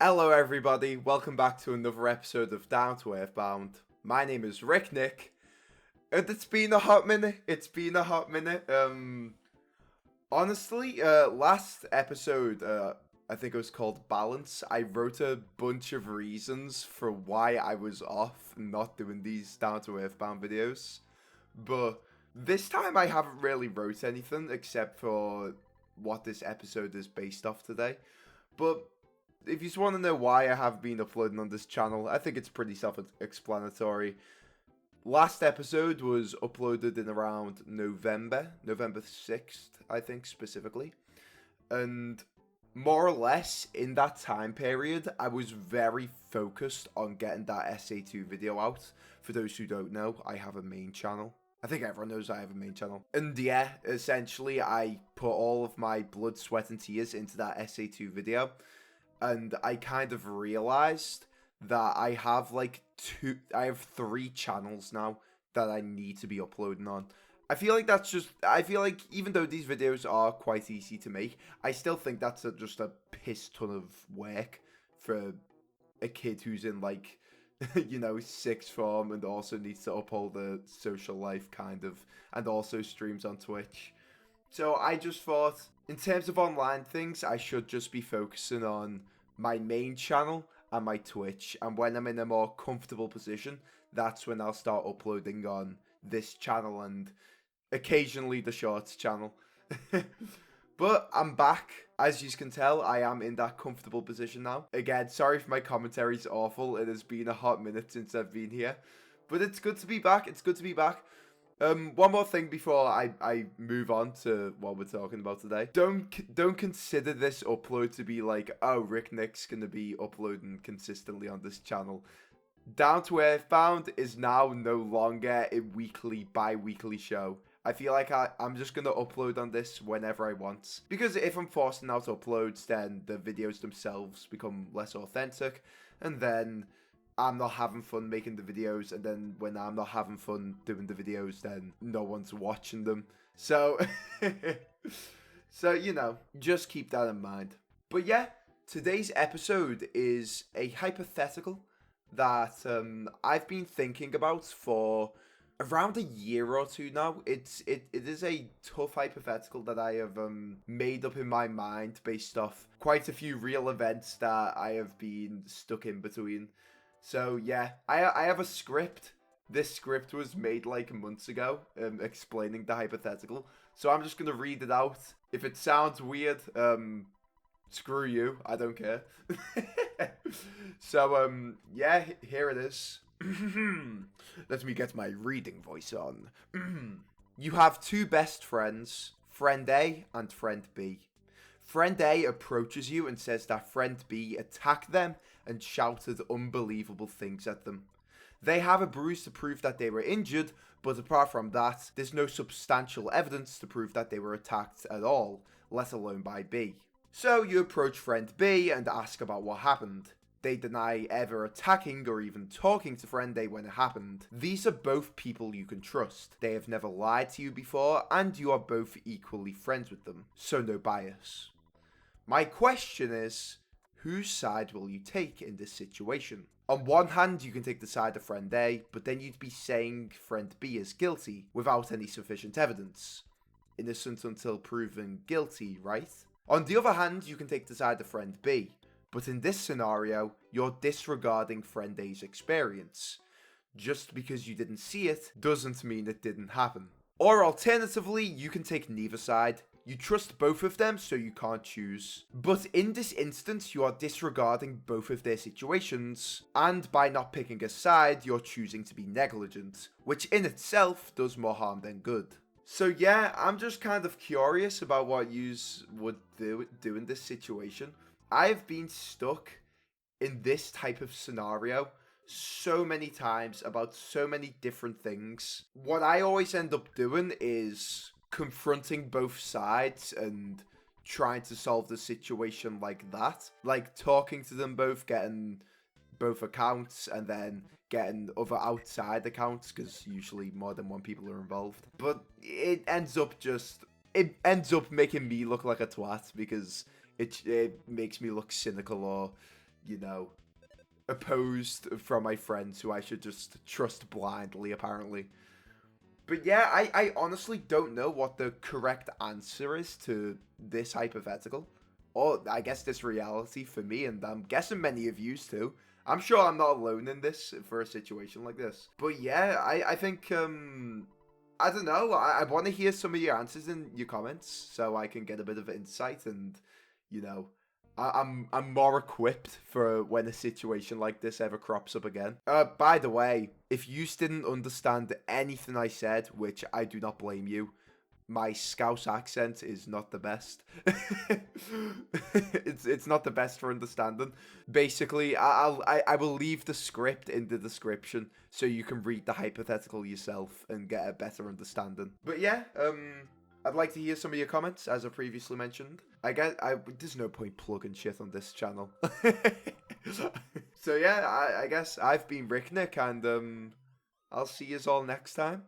Hello everybody, welcome back to another episode of Down to Earthbound. My name is Rick Nick, and it's been a hot minute. Honestly, last episode, I think it was called Balance. I wrote a bunch of reasons for why I was off not doing these Down to Earthbound videos. But this time I haven't really wrote anything except for what this episode is based off today. But if you just want to know why I have been uploading on this channel, I think it's pretty self-explanatory. Last episode was uploaded in around November 6th, I think, specifically. And more or less, in that time period, I was very focused on getting that SA2 video out. For those who don't know, I have a main channel. I think everyone knows I have a main channel. And yeah, essentially, I put all of my blood, sweat, and tears into that SA2 video. And I kind of realized that I have three channels now that I need to be uploading on. I feel like even though these videos are quite easy to make, I still think that's just a piss ton of work for a kid who's in sixth form and also needs to uphold a social life kind of, and also streams on Twitch. So I just thought, in terms of online things, I should just be focusing on my main channel and my Twitch. And when I'm in a more comfortable position, that's when I'll start uploading on this channel and occasionally the Shorts channel. But I'm back. As you can tell, I am in that comfortable position now. Again, sorry if my commentary's awful. It has been a hot minute since I've been here. But it's good to be back. One more thing before I move on to what we're talking about today. Don't consider this upload to be like, oh, Rick Nick's gonna be uploading consistently on this channel. Down to Earthbound is now no longer a bi-weekly show. I feel like I'm just gonna upload on this whenever I want. Because if I'm forcing out uploads, then the videos themselves become less authentic. And then I'm not having fun making the videos, and then when I'm not having fun doing the videos, then no one's watching them. So, just keep that in mind. But yeah, today's episode is a hypothetical that I've been thinking about for around a year or two now. It is a tough hypothetical that I have made up in my mind based off quite a few real events that I have been stuck in between. So yeah, I have a script. This script was made like months ago, explaining the hypothetical. So I'm just gonna read it out. If it sounds weird, screw you. I don't care. So yeah, here it is. Let me get my reading voice on. You have two best friends, friend A and friend B. Friend A approaches you and says that friend B attacked them and shouted unbelievable things at them. They have a bruise to prove that they were injured, but apart from that, there's no substantial evidence to prove that they were attacked at all, let alone by B. So you approach friend B and ask about what happened. They deny ever attacking or even talking to friend A when it happened. These are both people you can trust. They have never lied to you before, and you are both equally friends with them, so no bias. My question is, whose side will you take in this situation? On one hand, you can take the side of friend A, but then you'd be saying friend B is guilty without any sufficient evidence. Innocent until proven guilty, right? On the other hand, you can take the side of friend B, but in this scenario, you're disregarding friend A's experience. Just because you didn't see it doesn't mean it didn't happen. Or alternatively, you can take neither side. You trust both of them, so you can't choose. But in this instance, you are disregarding both of their situations, and by not picking a side, you're choosing to be negligent, which in itself does more harm than good. So yeah, I'm just kind of curious about what yous would do in this situation. I've been stuck in this type of scenario so many times about so many different things. What I always end up doing is confronting both sides and trying to solve the situation like that. Like talking to them both, getting both accounts, and then getting other outside accounts, because usually more than one people are involved. But it ends up making me look like a twat, because it makes me look cynical or you know, opposed from my friends who I should just trust blindly, apparently. But yeah, I honestly don't know what the correct answer is to this hypothetical. Or I guess this reality for me, and I'm guessing many of yous too. I'm sure I'm not alone in this for a situation like this. But yeah, I think I don't know. I want to hear some of your answers in your comments so I can get a bit of insight and, you know, I'm more equipped for when a situation like this ever crops up again. By the way, if you didn't understand anything I said, which I do not blame you, my Scouse accent is not the best. It's not the best for understanding. Basically, I will leave the script in the description so you can read the hypothetical yourself and get a better understanding. But yeah, I'd like to hear some of your comments, as I previously mentioned. There's no point plugging shit on this channel. So yeah, I guess I've been Ricknick, and I'll see you all next time.